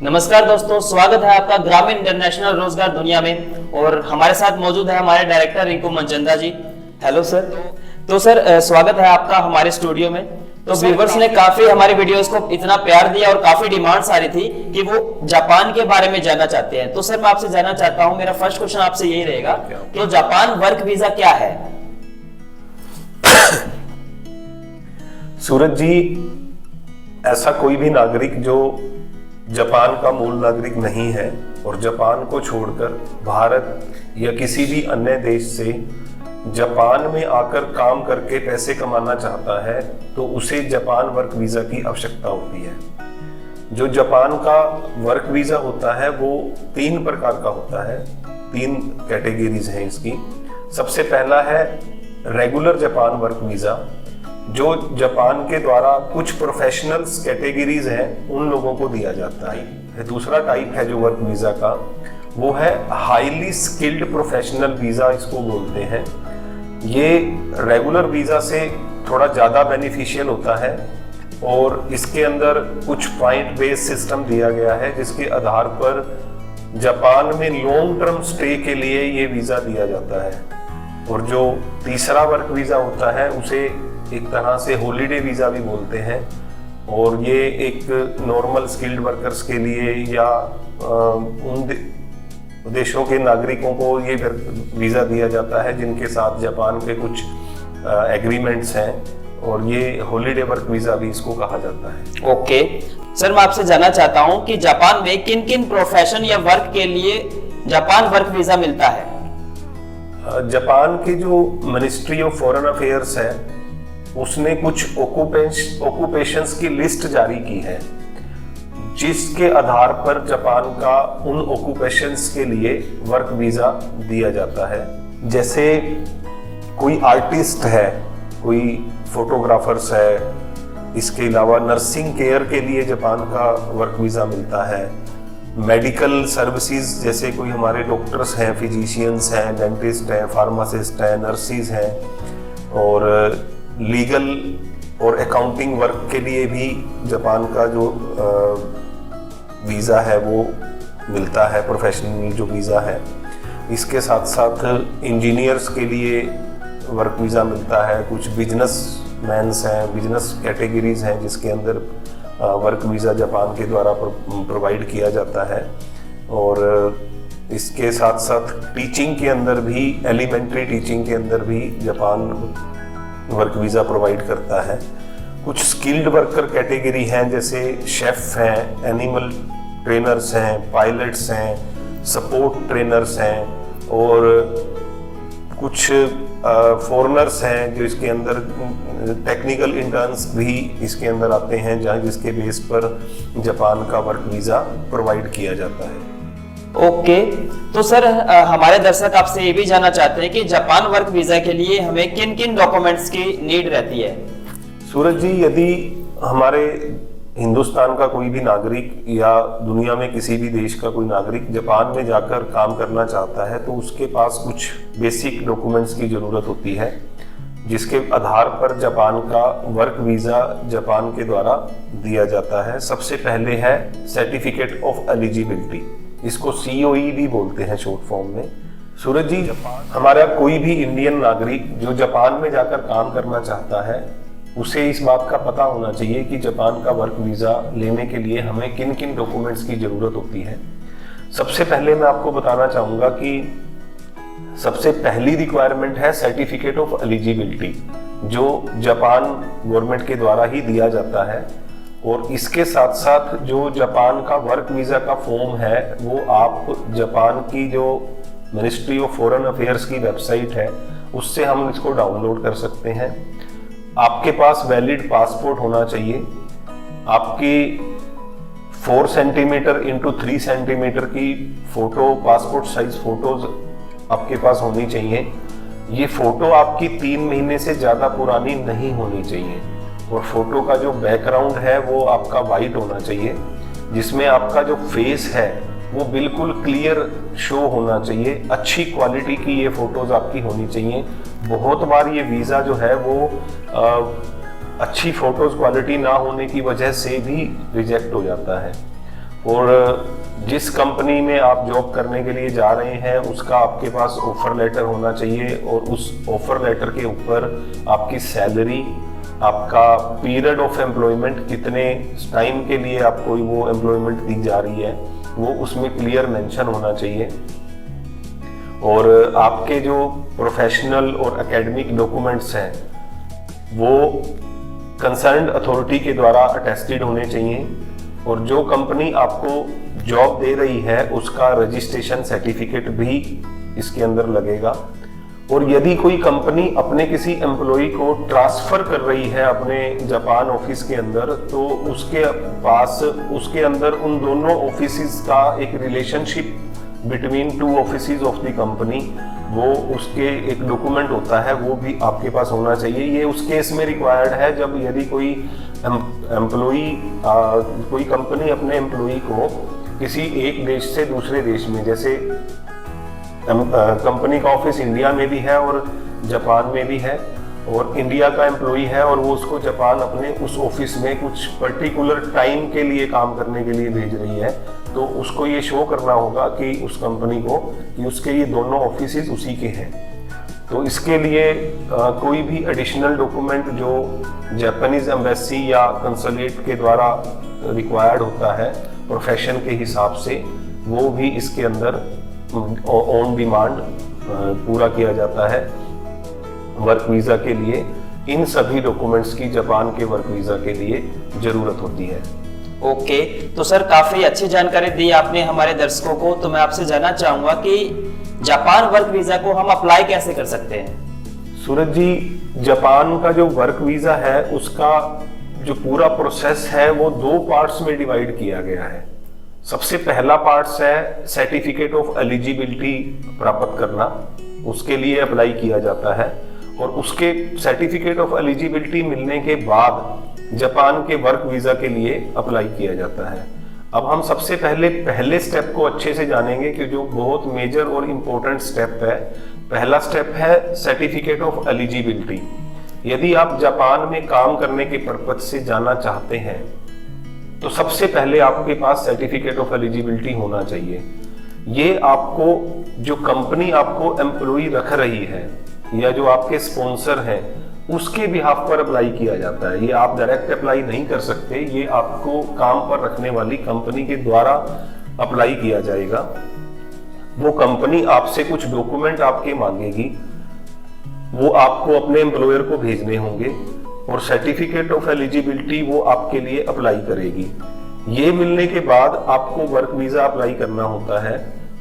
नमस्कार दोस्तों, स्वागत है आपका ग्रामीण इंटरनेशनल रोजगार दुनिया में। और हमारे साथ मौजूद है हमारे director Rinku Manchanda ji. Hello sir. तो सर स्वागत है आपका हमारे स्टूडियो में। तो व्यूवर्स ने काफी हमारी वीडियोस को इतना प्यार दिया और काफी डिमांड्स आ रही थी कि वो जापान के बारे में जानना चाहते हैं। तो सर मैं आपसे जानना चाहता हूँ, मेरा फर्स्ट क्वेश्चन आपसे यही रहेगा कि जापान वर्क वीजा क्या है? सूरज जी, ऐसा कोई भी नागरिक जो जापान का मूल नागरिक नहीं है और जापान को छोड़कर भारत या किसी भी अन्य देश से जापान में आकर काम करके पैसे कमाना चाहता है तो उसे जापान वर्क वीजा की आवश्यकता होती है। जो जापान का वर्क वीजा होता है वो 3 प्रकार का होता है, 3 कैटेगरीज हैं इसकी। सबसे पहला है रेगुलर जापान वर्क वीजा, जो जापान के द्वारा कुछ प्रोफेशनल्स कैटेगरीज हैं उन लोगों को दिया जाता है। दूसरा टाइप है जो वर्क वीजा का, वो है हाईली स्किल्ड प्रोफेशनल वीजा, इसको बोलते हैं। ये रेगुलर वीजा से थोड़ा ज्यादा बेनिफिशियल होता है और इसके अंदर कुछ पॉइंट बेस्ड सिस्टम दिया गया है जिसके आधार पर जापान में लॉन्ग टर्म स्टे के लिए ये वीजा दिया जाता है। और जो तीसरा वर्क वीजा होता है उसे एक तरह से हॉलीडे वीजा भी बोलते हैं और ये एक नॉर्मल स्किल्ड वर्कर्स के लिए या उन देशों के नागरिकों को ये वीजा दिया जाता है जिनके साथ जापान के कुछ एग्रीमेंट्स हैं और ये हॉलीडे वर्क वीजा भी इसको कहा जाता है। ओके सर, मैं आपसे जानना चाहता हूँ कि जापान में किन किन प्रोफेशन या वर्क के लिए जापान वर्क वीजा मिलता है? जापान की जो मिनिस्ट्री ऑफ फॉरेन अफेयर्स है उसने कुछ ऑक्यूपेशंस की लिस्ट जारी की है जिसके आधार पर जापान का उन ऑक्यूपेशंस के लिए वर्क वीजा दिया जाता है। जैसे कोई आर्टिस्ट है, कोई फोटोग्राफर्स है, इसके अलावा नर्सिंग केयर के लिए जापान का वर्क वीजा मिलता है। मेडिकल सर्विसेज जैसे कोई हमारे डॉक्टर्स हैं, फिजिशियंस हैं, डेंटिस्ट हैं, फार्मासिस्ट हैं, नर्सिस हैं, और लीगल और अकाउंटिंग वर्क के लिए भी जापान का जो वीज़ा है वो मिलता है, प्रोफेशनल जो वीज़ा है। इसके साथ साथ इंजीनियर्स के लिए वर्क वीज़ा मिलता है। कुछ बिजनेस मैन्स हैं, बिजनेस कैटेगरीज हैं जिसके अंदर वर्क वीज़ा जापान के द्वारा प्रोवाइड किया जाता है। और इसके साथ साथ टीचिंग के अंदर भी, एलिमेंट्री टीचिंग के अंदर भी जापान वर्क वीजा प्रोवाइड करता है। कुछ स्किल्ड वर्कर कैटेगरी हैं जैसे शेफ हैं, एनिमल ट्रेनर्स हैं, पायलट्स हैं, सपोर्ट ट्रेनर्स हैं, और कुछ फॉरेनर्स हैं जो इसके अंदर टेक्निकल इंटर्न्स भी इसके अंदर आते हैं, जहाँ जिसके बेस पर जापान का वर्क वीजा प्रोवाइड किया जाता है। ओके तो सर हमारे दर्शक आपसे ये भी जानना चाहते हैं कि जापान वर्क वीजा के लिए हमें किन किन डॉक्यूमेंट्स की नीड रहती है? सूरज जी, यदि हमारे हिंदुस्तान का कोई भी नागरिक या दुनिया में किसी भी देश का कोई नागरिक जापान में जाकर काम करना चाहता है तो उसके पास कुछ बेसिक डॉक्यूमेंट्स की ज़रूरत होती है जिसके आधार पर जापान का वर्क वीज़ा जापान के द्वारा दिया जाता है। सबसे पहले है सर्टिफिकेट ऑफ एलिजिबिलिटी, इसको COE भी बोलते हैं शॉर्ट फॉर्म में। सूरज जी, हमारा कोई भी इंडियन नागरिक जो जापान में जाकर काम करना चाहता है उसे इस बात का पता होना चाहिए कि जापान का वर्क वीज़ा लेने के लिए हमें किन किन डॉक्यूमेंट्स की ज़रूरत होती है। सबसे पहले मैं आपको बताना चाहूँगा कि सबसे पहली रिक्वायरमेंट है सर्टिफिकेट ऑफ एलिजिबिलिटी, जो जापान गवर्नमेंट के द्वारा ही दिया जाता है। और इसके साथ साथ जो जापान का वर्क वीज़ा का फॉर्म है वो आप जापान की जो मिनिस्ट्री ऑफ फॉरेन अफेयर्स की वेबसाइट है उससे हम इसको डाउनलोड कर सकते हैं। आपके पास वैलिड पासपोर्ट होना चाहिए। आपकी 4 सेंटीमीटर इंटू 3 सेंटीमीटर की फोटो, पासपोर्ट साइज फोटोज आपके पास होनी चाहिए। ये फोटो आपकी 3 महीने से ज़्यादा पुरानी नहीं होनी चाहिए और फोटो का जो बैकग्राउंड है वो आपका वाइट होना चाहिए, जिसमें आपका जो फेस है वो बिल्कुल क्लियर शो होना चाहिए। अच्छी क्वालिटी की ये फोटोज आपकी होनी चाहिए। बहुत बार ये वीज़ा जो है वो अच्छी फोटोज क्वालिटी ना होने की वजह से भी रिजेक्ट हो जाता है। और जिस कंपनी में आप जॉब करने के लिए जा रहे हैं उसका आपके पास ऑफर लेटर होना चाहिए, और उस ऑफर लेटर के ऊपर आपकी सैलरी, आपका पीरियड ऑफ एम्प्लॉयमेंट, कितने टाइम के लिए आपको वो एम्प्लॉयमेंट दी जा रही है, वो उसमें क्लियर मेंशन होना चाहिए। और आपके जो प्रोफेशनल और एकेडमिक डॉक्यूमेंट्स हैं वो कंसर्न्ड अथॉरिटी के द्वारा अटेस्टेड होने चाहिए, और जो कंपनी आपको जॉब दे रही है उसका रजिस्ट्रेशन सर्टिफिकेट भी इसके अंदर लगेगा। और यदि कोई कंपनी अपने किसी एम्प्लॉय को ट्रांसफर कर रही है अपने जापान ऑफिस के अंदर, तो उसके पास उसके अंदर उन दोनों ऑफिसेस का एक relationship between two offices of the company, वो उसके एक डॉक्यूमेंट होता है, वो भी आपके पास होना चाहिए। ये उस केस में रिक्वायर्ड है जब यदि कोई एम्प्लॉई कोई कंपनी अपने एम्प्लॉई को किसी एक देश से दूसरे देश में, जैसे कंपनी का ऑफिस इंडिया में भी है और जापान में भी है, और इंडिया का एम्प्लॉई है और वो उसको जापान अपने उस ऑफिस में कुछ पर्टिकुलर टाइम के लिए काम करने के लिए भेज रही है, तो उसको ये शो करना होगा कि उस कंपनी को कि उसके ये दोनों ऑफिसेस उसी के हैं। तो इसके लिए कोई भी एडिशनल डॉक्यूमेंट जो जापानीज एम्बेसी या कंसुलेट के द्वारा रिक्वायर्ड होता है प्रोफेशन के हिसाब से, वो भी इसके अंदर ऑन डिमांड पूरा किया जाता है वर्क वीज़ा के लिए। इन सभी डॉक्यूमेंट्स की जापान के वर्क वीज़ा के लिए ज़रूरत होती है। ओके, तो सर काफी अच्छी जानकारी दी आपने हमारे दर्शकों को। तो मैं आपसे जानना चाहूंगा कि जापान वर्क वीजा को हम अप्लाई कैसे कर सकते हैं? सूरज जी, जापान का जो वर्क वीजा है उसका जो पूरा प्रोसेस है वो 2 पार्ट्स में डिवाइड किया गया है। सबसे पहला पार्ट्स है सर्टिफिकेट ऑफ एलिजिबिलिटी प्राप्त करना, उसके लिए अप्लाई किया जाता है, और उसके सर्टिफिकेट ऑफ एलिजिबिलिटी मिलने के बाद जापान के वर्क वीजा के लिए अप्लाई किया जाता है। अब हम सबसे पहले स्टेप को अच्छे से जानेंगे कि जो बहुत मेजर और इम्पोर्टेंट स्टेप है। पहला स्टेप है सर्टिफिकेट ऑफ एलिजिबिलिटी। यदि आप जापान में काम करने के पर्पज से जाना चाहते हैं तो सबसे पहले आपके पास सर्टिफिकेट ऑफ एलिजिबिलिटी होना चाहिए। ये आपको जो कंपनी आपको एम्प्लॉय रख रही है या जो आपके स्पॉन्सर हैं उसके बिहाफ पर अप्लाई किया जाता है। ये आप डायरेक्ट अप्लाई नहीं कर सकते, ये आपको काम पर रखने वाली कंपनी के द्वारा अप्लाई किया जाएगा। वो कंपनी आपसे कुछ डॉक्यूमेंट आपके मांगेगी, वो आपको अपने एम्प्लॉयर को भेजने होंगे, और सर्टिफिकेट ऑफ एलिजिबिलिटी वो आपके लिए अप्लाई करेगी। ये मिलने के बाद आपको वर्क वीजा अप्लाई करना होता है,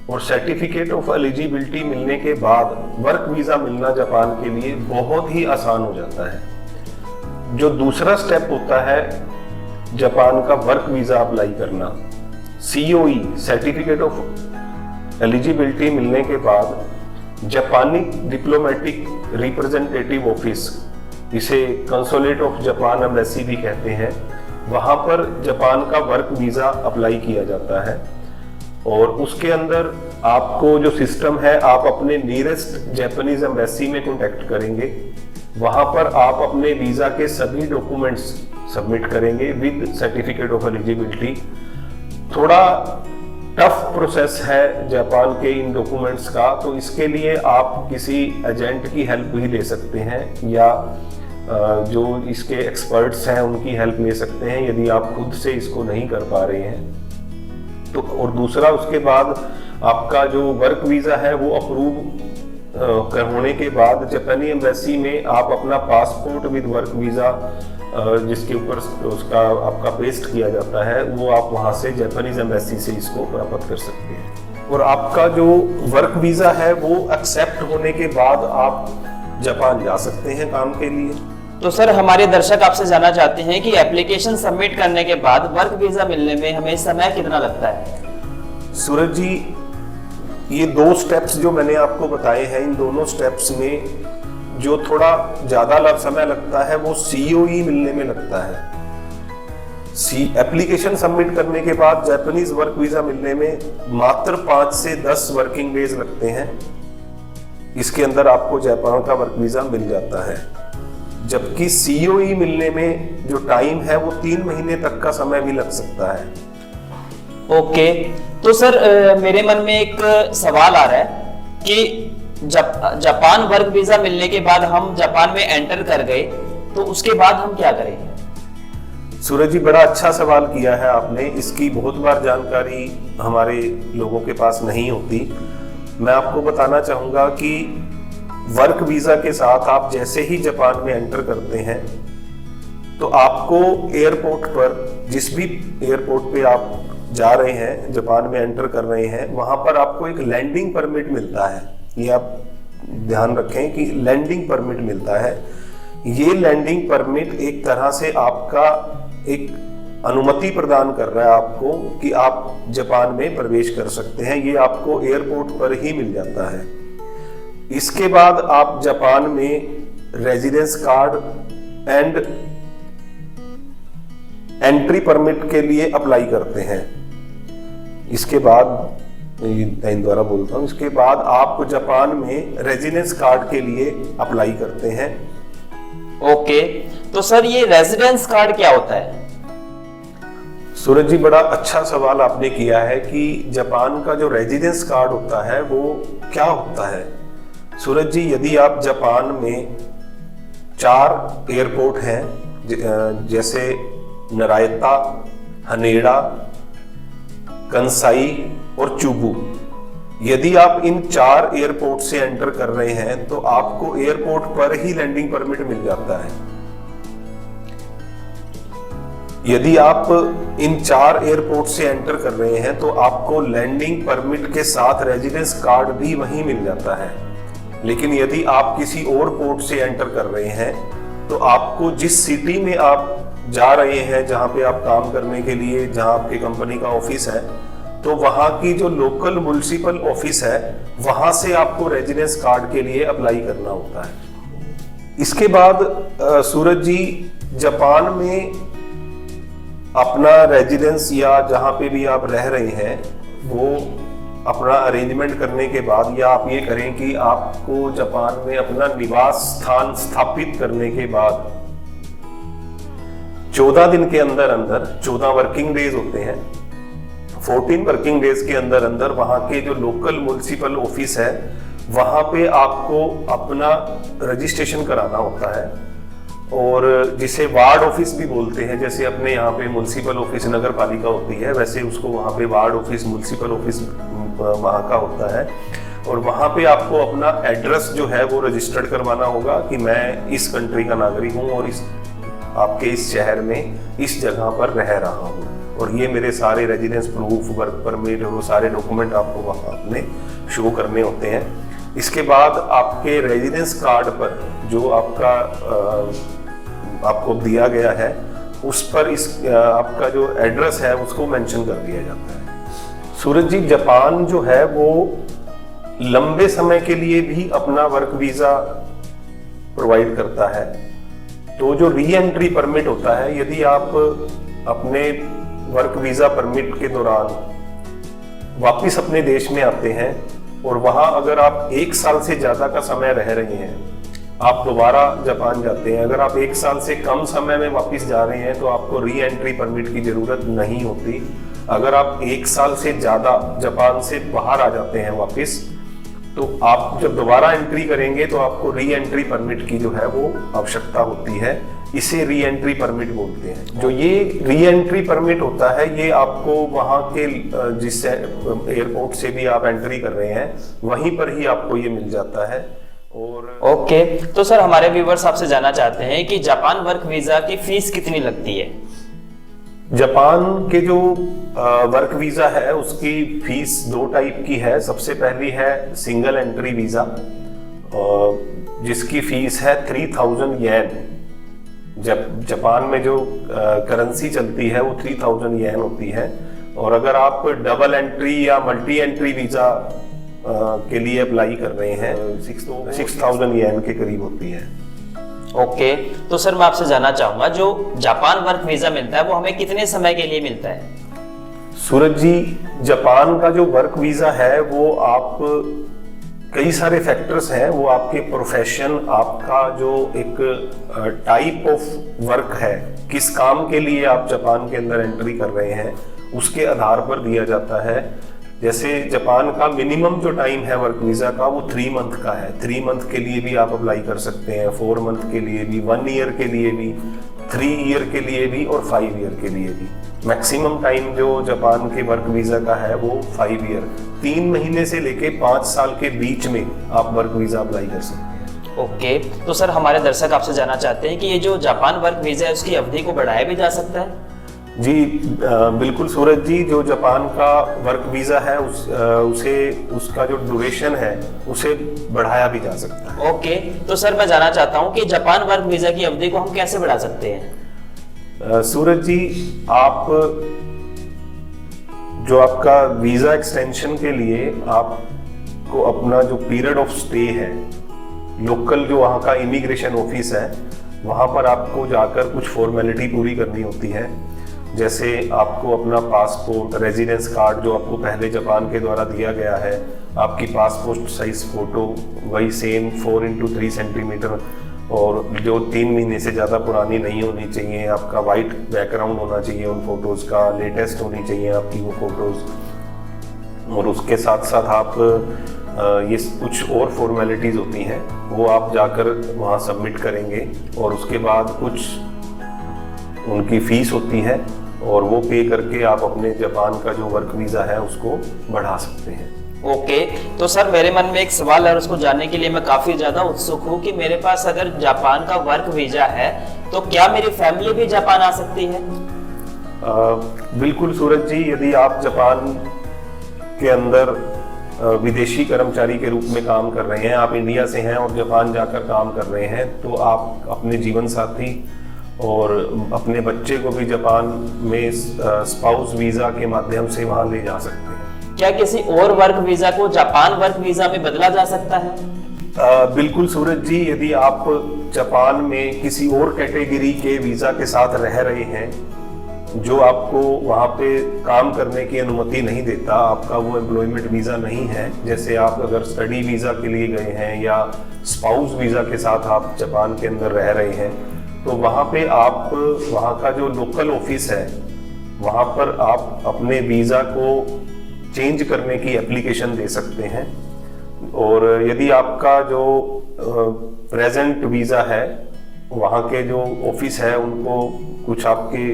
और सर्टिफिकेट ऑफ एलिजिबिलिटी मिलने के बाद वर्क वीजा मिलना जापान के लिए बहुत ही आसान हो जाता है। जो दूसरा स्टेप होता है जापान का वर्क वीजा अप्लाई करना, COE सर्टिफिकेट ऑफ एलिजिबिलिटी मिलने के बाद जापानी डिप्लोमेटिक रिप्रेजेंटेटिव ऑफिस, इसे कंसुलेट ऑफ जापान एम्बेसी भी कहते हैं, वहां पर जापान का वर्क वीजा अप्लाई किया जाता है। और उसके अंदर आपको जो सिस्टम है, आप अपने नियरेस्ट जापानीज एम्बेसी में कॉन्टेक्ट करेंगे, वहां पर आप अपने वीजा के सभी डॉक्यूमेंट्स सबमिट करेंगे विद सर्टिफिकेट ऑफ एलिजिबिलिटी। थोड़ा टफ प्रोसेस है जापान के इन डॉक्यूमेंट्स का, तो इसके लिए आप किसी एजेंट की हेल्प भी ले सकते हैं या जो इसके एक्सपर्ट्स हैं उनकी हेल्प ले सकते हैं यदि आप खुद से इसको नहीं कर पा रहे हैं तो। और दूसरा, उसके बाद आपका जो वर्क वीजा है वो अप्रूव होने के बाद जापानी एम्बेसी में आप अपना पासपोर्ट विद वर्क वीजा जिसके ऊपर उसका आपका पेस्ट किया जाता है, वो आप वहां से जापानीज एम्बेसी से इसको प्राप्त कर सकते हैं। और आपका जो वर्क वीजा है वो एक्सेप्ट होने के बाद आप जापान जा सकते हैं काम के लिए। तो सर, हमारे दर्शक आपसे जानना चाहते हैं कि एप्लीकेशन सबमिट करने के बाद वर्क वीजा मिलने में हमें समय कितना लगता है? सूरज जी, ये 2 स्टेप्स जो मैंने आपको बताए हैं, इन दोनों स्टेप्स में जो थोड़ा ज्यादा समय लगता है वो COE मिलने में लगता है। एप्लीकेशन सबमिट करने के बाद जापानीज वर्क वीजा मिलने में मात्र 5 से 10 वर्किंग डेज लगते हैं। इसके अंदर आपको जापान का वर्क वीजा मिल जाता है, जबकि COE मिलने में जो टाइम है वो 3 महीने तक का समय भी लग सकता है। ओके, तो सर मेरे मन में एक सवाल आ रहा है कि जापान वर्क वीजा मिलने के बाद हम जापान में एंटर कर गए तो उसके बाद हम क्या करें? सूरज जी, बड़ा अच्छा सवाल किया है आपने। इसकी बहुत बार जानकारी हमारे लोगों के पास नहीं होती। मैं आपको बताना चाहूँगा कि वर्क वीज़ा के साथ आप जैसे ही जापान में एंटर करते हैं तो आपको एयरपोर्ट पर, जिस भी एयरपोर्ट पे आप जा रहे हैं, जापान में एंटर कर रहे हैं, वहाँ पर आपको एक लैंडिंग परमिट मिलता है। ये आप ध्यान रखें कि लैंडिंग परमिट मिलता है। ये लैंडिंग परमिट एक तरह से आपका एक अनुमति प्रदान कर रहा है आपको कि आप जापान में प्रवेश कर सकते हैं। ये आपको एयरपोर्ट पर ही मिल जाता है। इसके बाद आप जापान में residence card and entry permit के लिए अप्लाई करते हैं। इसके बाद दोबारा बोलता हूँ, इसके बाद आप जापान में रेजिडेंस कार्ड के लिए अप्लाई करते हैं। ओके, तो सर ये रेजिडेंस कार्ड क्या होता है? सूरज जी, बड़ा अच्छा सवाल आपने किया है कि जापान का जो रेजिडेंस कार्ड होता है वो क्या होता है। सूरज जी, यदि आप जापान में 4 एयरपोर्ट हैं, जैसे नरायता, हनेडा, कंसाई और चुबू, यदि आप इन 4 एयरपोर्ट से एंटर कर रहे हैं तो आपको एयरपोर्ट पर ही लैंडिंग परमिट मिल जाता है। यदि आप इन 4 एयरपोर्ट से एंटर कर रहे हैं तो आपको लैंडिंग परमिट के साथ रेजिडेंस कार्ड भी वहीं मिल जाता है। लेकिन यदि आप किसी और पोर्ट से एंटर कर रहे हैं तो आपको जिस सिटी में आप जा रहे हैं, जहां पे आप काम करने के लिए, जहां आपकी कंपनी का ऑफिस है, तो वहां की जो लोकल म्युनिसिपल ऑफिस है वहां से आपको रेजिडेंस कार्ड के लिए अप्लाई करना होता है। इसके बाद सूरज जी, जापान में अपना रेजिडेंस या जहां पे भी आप रह रहे हैं वो अपना अरेंजमेंट करने के बाद, या आप ये करें कि आपको जापान में अपना निवास स्थान स्थापित करने के बाद 14 दिन के अंदर अंदर, 14 वर्किंग डेज होते हैं, 14 वर्किंग डेज के अंदर अंदर वहां के जो लोकल म्युनिसिपल ऑफिस है वहां पे आपको अपना रजिस्ट्रेशन कराना होता है, और जिसे वार्ड ऑफिस भी बोलते हैं। जैसे अपने यहाँ पे म्युनिसिपल ऑफिस नगर पालिका होती है, वैसे उसको वहाँ पे वार्ड ऑफिस, म्युनिसिपल ऑफिस वहाँ का होता है। और वहाँ पे आपको अपना एड्रेस जो है वो रजिस्टर्ड करवाना होगा कि मैं इस कंट्री का नागरिक हूँ और इस आपके इस शहर में इस जगह पर रह रहा हूँ, और ये मेरे सारे रेजिडेंस प्रूफ, वर्क परमिट और वो सारे डॉक्यूमेंट आपको वहाँ अपने शो करने होते हैं। इसके बाद आपके रेजिडेंस कार्ड पर जो आपको दिया गया है उस पर आपका जो एड्रेस है उसको मेंशन कर दिया जाता है। सूरज जी, जापान जो है वो लंबे समय के लिए भी अपना वर्क वीजा प्रोवाइड करता है। तो जो री एंट्री परमिट होता है, यदि आप अपने वर्क वीजा परमिट के दौरान वापिस अपने देश में आते हैं और वहां अगर आप 1 साल से ज्यादा का समय रह रहे हैं, आप दोबारा जापान जाते हैं, अगर आप 1 साल से कम समय में वापस जा रहे हैं तो आपको री एंट्री परमिट की जरूरत नहीं होती। अगर आप 1 साल से ज्यादा जापान से बाहर आ जाते हैं वापस, तो आप जब दोबारा एंट्री करेंगे तो आपको री एंट्री परमिट की जो है वो आवश्यकता होती है। इसे री एंट्री परमिट बोलते हैं। जो ये री एंट्री परमिट होता है, ये आपको वहां के जिस एयरपोर्ट से भी आप एंट्री कर रहे हैं वहीं पर ही आपको ये मिल जाता है। और ओके, तो सर हमारे व्यूवर्स आपसे जानना चाहते हैं कि जापान वर्क वीजा की फीस कितनी लगती है? जापान के जो वर्क वीजा है उसकी फीस 2 टाइप की है। सबसे पहली है सिंगल एंट्री वीजा, जिसकी फीस है 3000 येन। जब जापान में जो करेंसी चलती है वो 3000 येन होती है। और अगर आप डबल एंट्री या मल्टी एंट्री वीजा के लिए अप्लाई कर रहे हैं 6000 येन के करीब होती है। ओके, तो सर मैं आपसे जानना चाहूंगा, जो जापान वर्क वीजा मिलता है वो हमें कितने समय के लिए मिलता है? सूरज जी, जापान का जो वर्क वीजा है वो आप कई सारे फैक्टर्स हैं। वो आपके प्रोफेशन, आपका जो एक टाइप ऑफ वर्क है, किस काम के लिए आप जापान के अंदर एंट्री कर रहे हैं, उसके आधार पर दिया जाता है। जैसे जापान का मिनिमम जो टाइम है वर्क वीजा का वो 3 मंथ का है। 3 मंथ के लिए भी आप अप्लाई कर सकते हैं, 4 मंथ के लिए भी, 1 ईयर के लिए भी, 3 ईयर के लिए भी और 5 ईयर के लिए भी। मैक्सिमम टाइम जो जापान के वर्क वीजा का है वो 5 ईयर, 3 महीने से लेके 5 साल के बीच में आप वर्क वीजा अप्लाई कर सकते हैं। ओके, तो सर हमारे दर्शक आपसे जानना चाहते हैं कि ये जो जापान वर्क वीजा है उसकी अवधि को बढ़ाया भी जा सकता है? जी बिल्कुल सूरज जी, जो जापान का वर्क वीजा है उसे उसका जो ड्यूरेशन है उसे बढ़ाया भी जा सकता है। ओके, तो सर मैं जानना चाहता हूँ कि जापान वर्क वीजा की अवधि को हम कैसे बढ़ा सकते हैं? सूरज जी, आप जो आपका वीजा एक्सटेंशन के लिए आपको अपना जो पीरियड ऑफ स्टे है, लोकल जो वहाँ का इमिग्रेशन ऑफिस है वहाँ पर आपको जाकर कुछ फॉर्मेलिटी पूरी करनी होती है। जैसे आपको अपना पासपोर्ट, रेजिडेंस कार्ड जो आपको पहले जापान के द्वारा दिया गया है, आपकी पासपोर्ट साइज फोटो वही सेम 4x3 सेंटीमीटर और जो 3 महीने से ज़्यादा पुरानी नहीं होनी चाहिए, आपका वाइट बैकग्राउंड होना चाहिए उन फोटोज़ का, लेटेस्ट होनी चाहिए आपकी वो फोटोज़। और उसके साथ साथ आप ये कुछ और फॉर्मेलिटीज़ होती हैं वो आप जाकर वहाँ सबमिट करेंगे और उसके बाद कुछ उनकी फीस होती है और वो पे करके आप अपने जापान का जो वर्क वीजा है उसको बढ़ा सकते हैं। ओके, तो सर मेरे मन में एक सवाल है और उसको जानने के लिए मैं काफी ज्यादा उत्सुक हूँ कि मेरे पास अगर जापान का वर्क वीजा है तो क्या मेरी फैमिली भी जापान आ सकती है? बिल्कुल सूरज जी, यदि आप जापान के अंदर विदेशी कर्मचारी के रूप में काम कर रहे हैं, आप इंडिया से हैं और जापान जाकर काम कर रहे हैं, तो आप अपने जीवन साथी और अपने बच्चे को भी जापान में स्पाउस वीजा के माध्यम से वहां ले जा सकते हैं। क्या किसी और वर्क वीजा को जापान वर्क वीजा में बदला जा सकता है? बिल्कुल सूरज जी, यदि आप जापान में किसी और कैटेगरी के वीजा के साथ रह रहे हैं जो आपको वहाँ पे काम करने की अनुमति नहीं देता, आपका वो एम्प्लॉयमेंट वीजा नहीं है, जैसे आप अगर स्टडी वीजा के लिए गए हैं या स्पाउस वीजा के साथ आप जापान के अंदर रह रहे हैं, तो वहाँ पे आप वहाँ का जो लोकल ऑफिस है वहाँ पर आप अपने वीज़ा को चेंज करने की एप्लीकेशन दे सकते हैं। और यदि आपका जो प्रेजेंट वीज़ा है वहाँ के जो ऑफिस है उनको कुछ आपके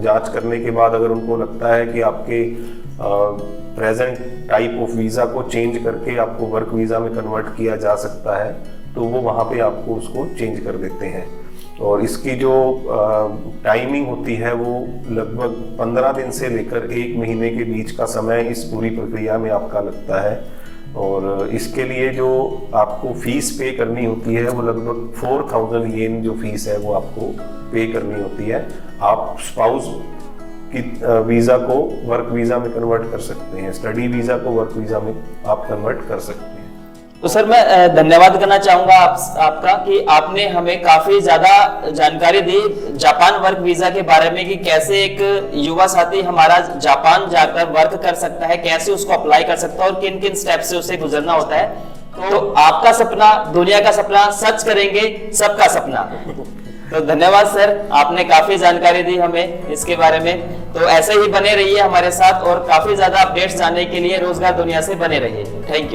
जांच करने के बाद अगर उनको लगता है कि आपके प्रेजेंट टाइप ऑफ वीज़ा को चेंज करके आपको वर्क वीज़ा में कन्वर्ट किया जा सकता है, तो वो वहाँ पे आपको उसको चेंज कर देते हैं। और इसकी जो टाइमिंग होती है वो लगभग 15 दिन से लेकर 1 महीने के बीच का समय इस पूरी प्रक्रिया में आपका लगता है। और इसके लिए जो आपको फीस पे करनी होती है वो लगभग 4000 येन जो फीस है वो आपको पे करनी होती है। आप स्पाउस की वीज़ा को वर्क वीज़ा में कन्वर्ट कर सकते हैं, स्टडी वीज़ा को वर्क वीज़ा में आप कन्वर्ट कर सकते हैं। तो सर मैं धन्यवाद करना चाहूंगा आपका कि आपने हमें काफी ज्यादा जानकारी दी जापान वर्क वीजा के बारे में कि कैसे एक युवा साथी हमारा जापान जाकर वर्क कर सकता है, कैसे उसको अप्लाई कर सकता है और किन किन स्टेप से उसे गुजरना होता है। तो आपका सपना, दुनिया का सपना, सच करेंगे सबका सपना। तो धन्यवाद सर, आपने काफी जानकारी दी हमें इसके बारे में। तो ऐसे ही बने रहिए हमारे साथ और काफी ज्यादा अपडेट्स जानने के लिए रोजगार दुनिया से बने रहिए। Thank you.